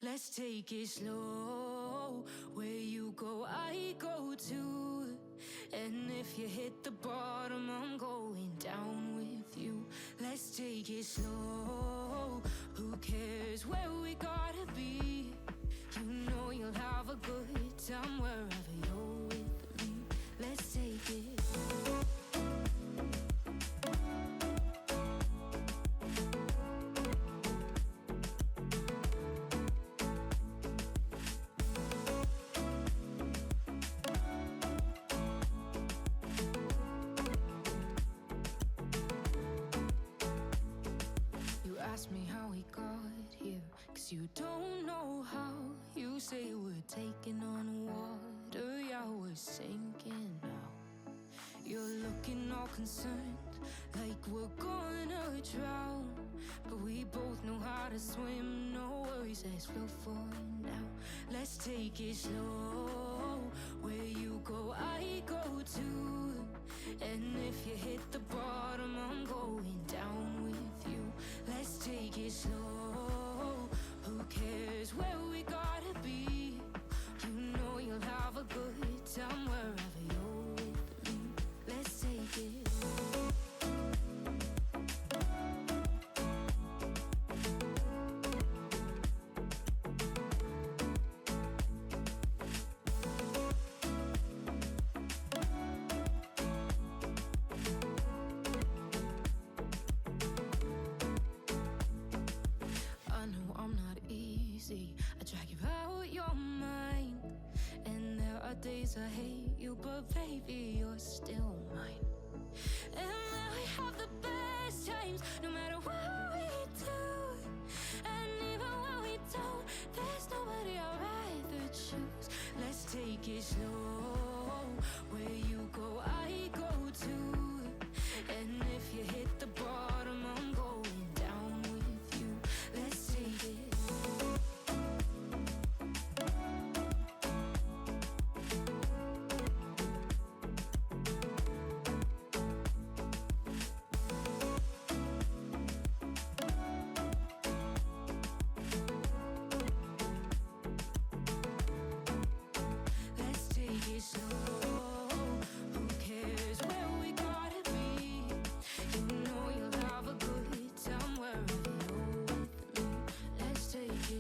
Let's take it slow. Where you go, I go too. And if you hit the bottom, I'm going down with you. Let's take it slow. Who cares where we gotta be? You know you'll have a good time wherever you're with me. Let's take it. Ask me how we got here, 'cause you don't know how. You say we're taking on water, yeah, we're sinking now. You're looking all concerned, like we're gonna drown. But we both know how to swim, no worries, let's flow for now. Let's take it slow. Where you go, I go too. And if you hit the bottom, I'm going down with you. Let's take it slow. Who cares where we gotta be? You know you'll have a good time wherever you're with me. Let's take it. I drag you out your mind, and there are days I hate you, but baby, you're still mine. And we have the best times, no matter what we do. And even when we don't, there's nobody I'd rather choose. Let's take it slow. Where you go, I go too. And if you hit the bottom, I'm going down with you. Let's take it.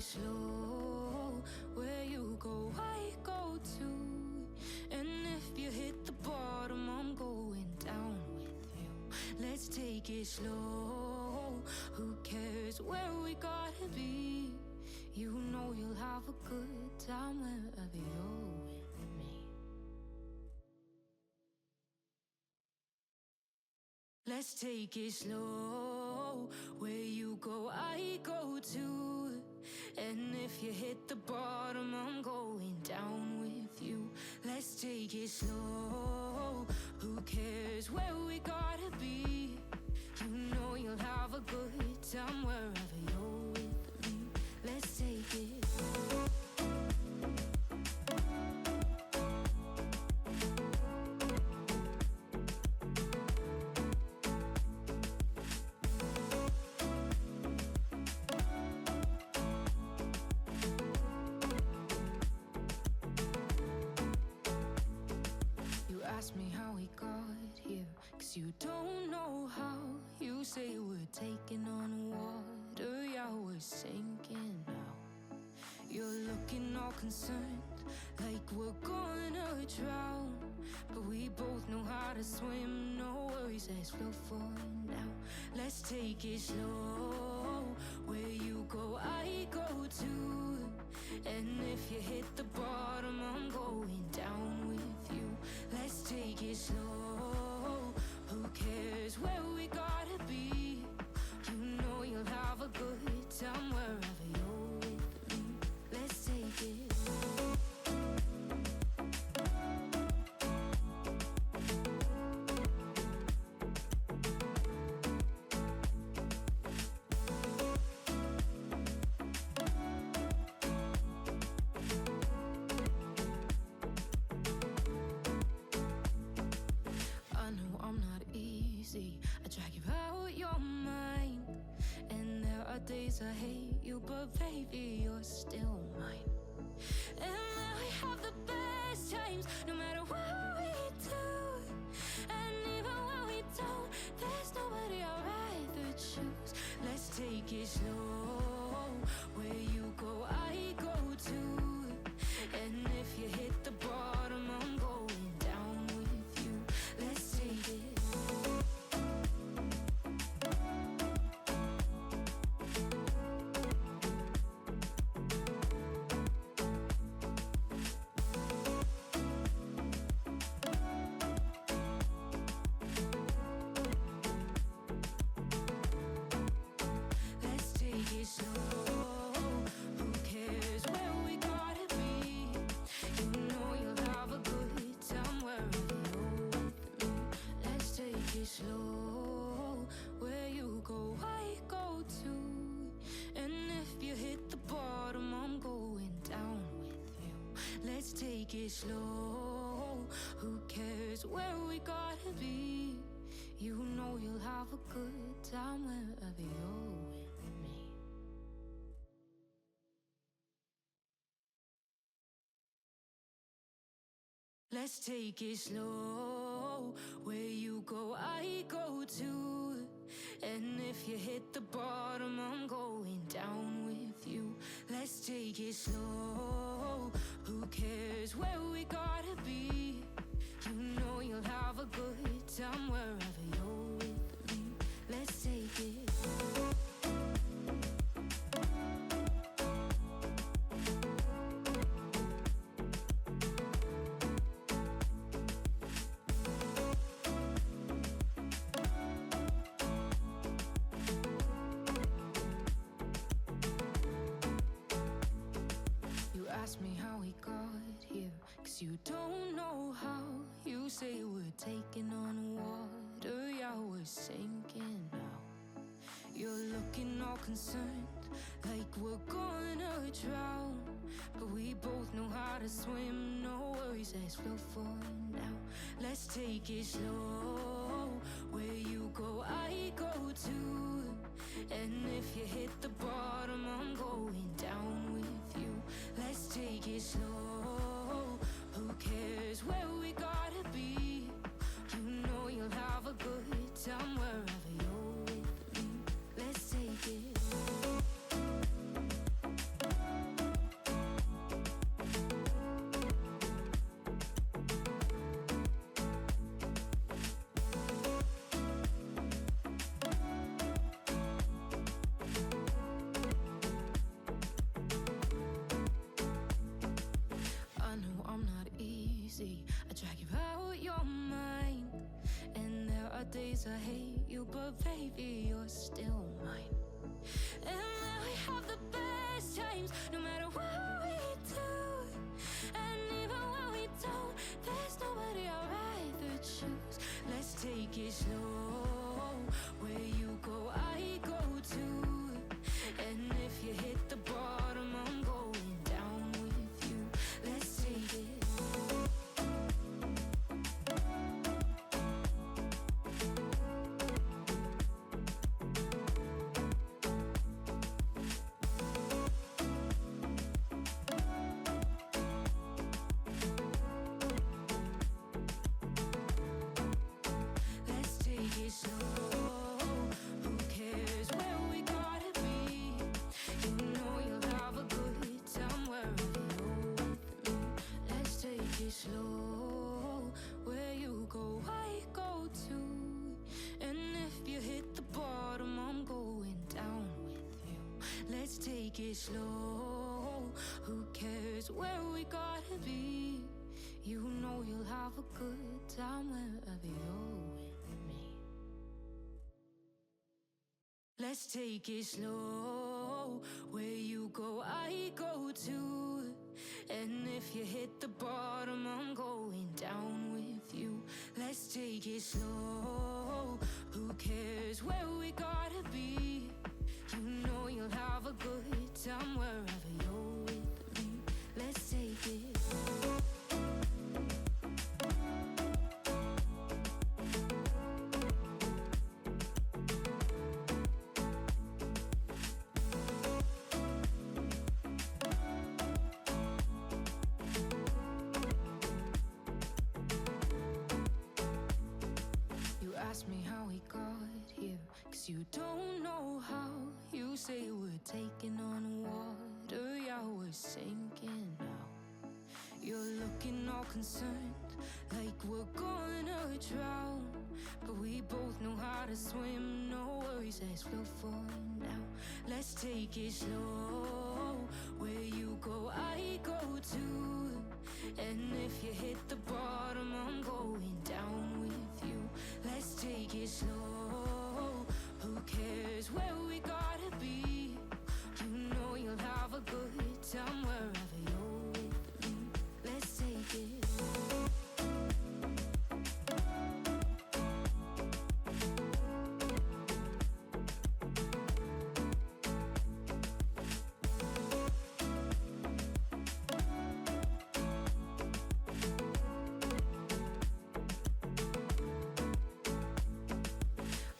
Slow, where you go, I go too. And if you hit the bottom, I'm going down with you. Let's take it slow. Who cares where we gotta be? You know you'll have a good time wherever you're with me. Let's take it slow. Where you go, I go too. And if you hit the bottom, I'm going down with you. Let's take it slow. Who cares where we gotta be? You know you'll have a good time wherever you're with me. Let's take it. Ask me how we got here, 'cause you don't know how. You say we're taking on water, yeah, we're sinking now. You're looking all concerned, like we're gonna drown. But we both know how to swim, no worries, let's flow for now. Let's take it slow. Where you go, I go too. And if you hit the bottom, I'm going down with you. Let's take it slow. Who cares where we gotta be? You know you'll have a good time wherever you're with me. Let's take it. I drag you out your mind, and there are days I hate you, but baby, you're still take it slow. Where you go, I go too. And if you hit the bottom, I'm going down with you. Let's take it. Let's take it slow. Who cares where we gotta be? You know you'll have a good time wherever you're with me. Let's take it slow. Where you go, I go too. And if you hit the bottom, I'm going down with you. Let's take it slow. Who cares where we gotta be? You know you'll have a good time wherever you're with me. Let's take it slow. Where you go, I go too. And if you hit the bottom, I'm going down with you. Let's take it slow. Who cares where we gotta be? You know you'll have a good time wherever you're with me. Let's take it. You ask me how we got here, 'cause you don't know how. You say we're taking on water, yeah, we're sinking now. You're looking all concerned, like we're gonna drown. But we both know how to swim, no worries, let's float for now. Let's take it slow. Where you go, I go too. And if you hit the bottom, I'm going down with you. Let's take it slow. Who cares where we gotta be? You know you'll have a good time wherever you're with me. Let's take it. I know I'm not easy. I drag you out your mind. And there are days I hate you, but baby, you're still mine. And we have the best times, no matter what we do. And even when we don't, there's nobody I'd rather choose. Let's take it slow. Where you go, I go too. And if you hit the bottom, I'm going down with you. Let's take it. Let's take it slow. Who cares where we gotta be? You know you'll have a good time wherever you're with me. Let's take it slow. Where you go, I go too. And if you hit the bottom, I'm going down with you. Let's take it slow. Who cares where we gotta be? You know you'll have a good time wherever you're with me. Let's take it slow. Where you go, I go too. And if you hit the bottom, I'm going down with you. Let's take it slow. Who cares where we gotta be? You know you'll have a good time wherever you're with me. Let's take it. You ask me how we got here, 'cause you don't know how. You say we're taking on water, yeah, we're sinking now. You're looking all concerned, like we're gonna drown. But we both know how to swim, no worries, let's float for now. Let's take it slow, where you go, I go too. And if you hit the bottom, I'm going down with you. Let's take it slow, who cares where we gotta be? You know you'll have a good time wherever you're with me. Let's take it.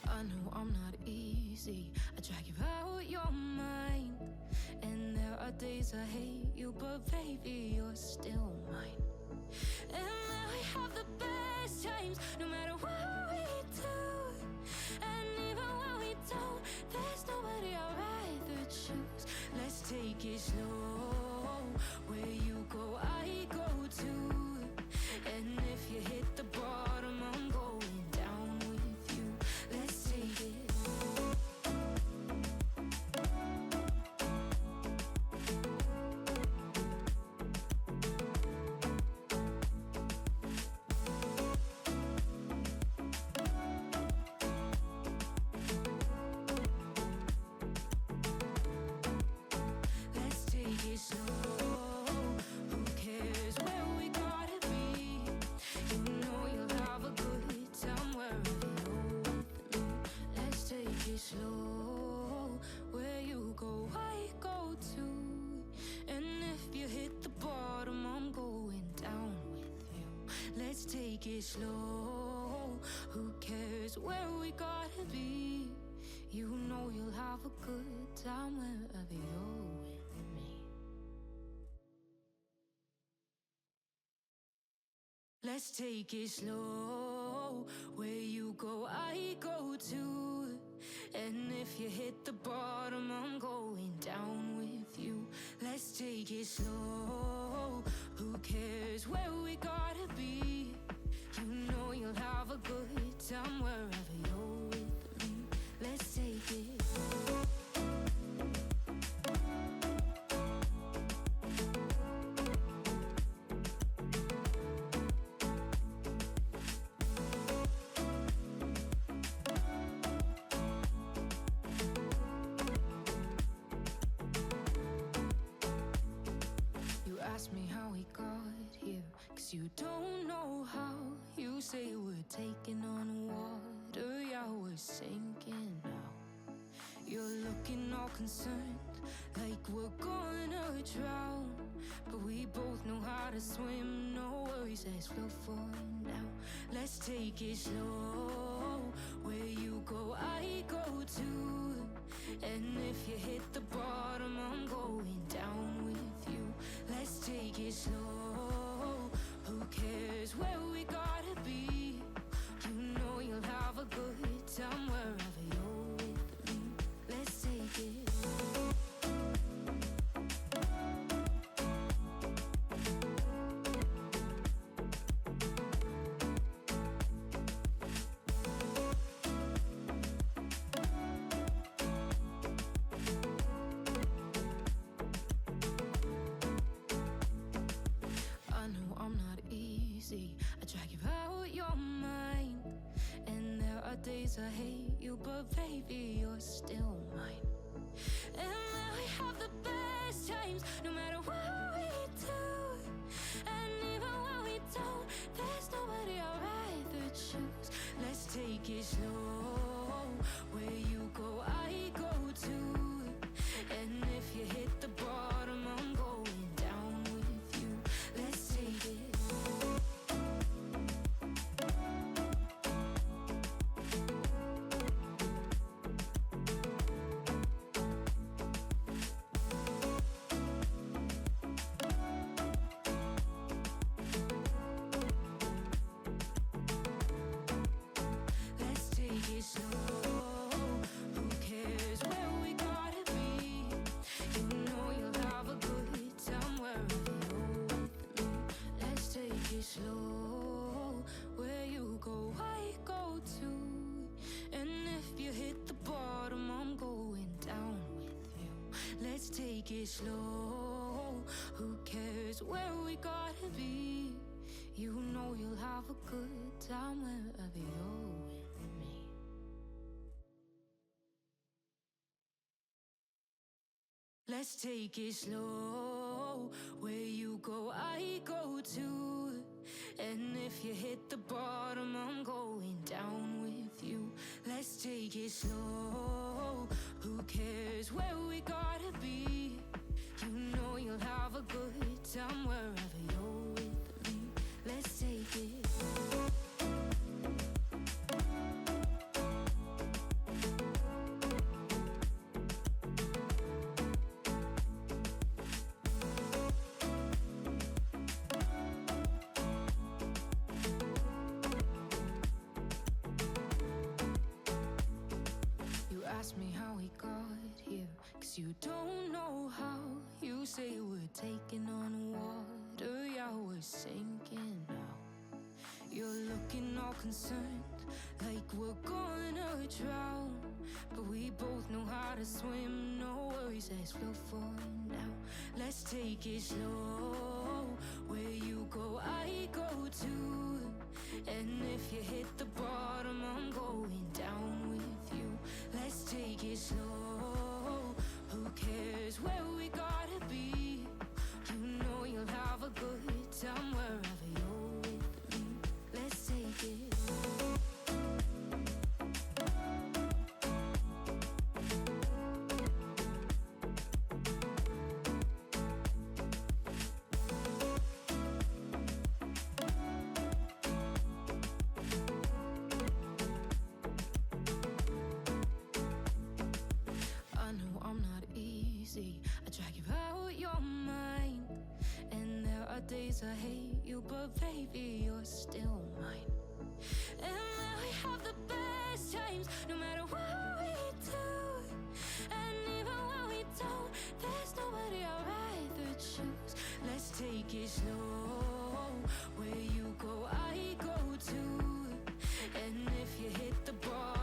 I know I'm not easy, I drag you out your mind. And there are days I hate you, but baby, you're still mine. And we have the best times, no matter what we do. And even when we don't, there's nobody I'd rather choose. Let's take it slow, where you go, I go too. And if you hit the bottom, I'm going down with you. Let's take it. Let's take it slow. Who cares where we gotta be? You know you'll have a good time wherever you're with me. Let's take it slow. Where you go, I go too. And if you hit the bottom, I'm going down with you. Let's take it slow. Who cares where we gotta be? You know you'll have a good time wherever you're with me. Let's take it slow, where you go, I go too. And if you hit the bottom, I'm going down with you. Let's take it slow, who cares where we gotta be? You know you'll have a good time wherever you're with me. Let's take it. You ask me how we got here, 'cause you don't know how. You say we're taking on water, yeah, we're sinking now. You're looking all concerned, like we're gonna drown. But we both know how to swim, no worries, let's float for now. Let's take it slow, where you go, I go too. And if you hit the bottom, I'm going down with you. Let's take it slow, who cares where we gotta be? You know you'll have a good time wherever you're with me. Let's take it. I know I'm not easy, I drag you out your mind. And there are days I hate you, but baby, you're still mine. And we have the best times, no matter what we do. And even when we don't, there's nobody I'd rather choose. Let's take it slow, where you go, I go too. And if you hit the bottom, I'm going down with you. Let's take it. Let's take it slow. Who cares? Let's take it slow. Who cares where we gotta be? You know you'll have a good time wherever you're with me. Let's take it slow. Where you go, I go too. And if you hit the bottom, I'm going down with you. Let's take it slow. Who cares where we gotta be? You know you'll have a good time wherever you're with me. Let's take it. Ask me how we got here, 'cause you don't know how. You say we're taking on water, yeah, we're sinking now. You're looking all concerned, like we're gonna drown. But we both know how to swim, no worries, let's float for now. Let's take it slow. Where you go, I go too. And if you hit the bottom, I'm going down with you. Let's take it slow. Who cares where we gotta be? You know you'll have a good time wherever you're with me. Let's take it. I drag you out your mind, and there are days I hate you, but baby, you're still mine. And we have the best times, no matter what we do. And even when we don't, there's nobody I'd rather choose. Let's take it slow. Where you go, I go too. And if you hit the bar,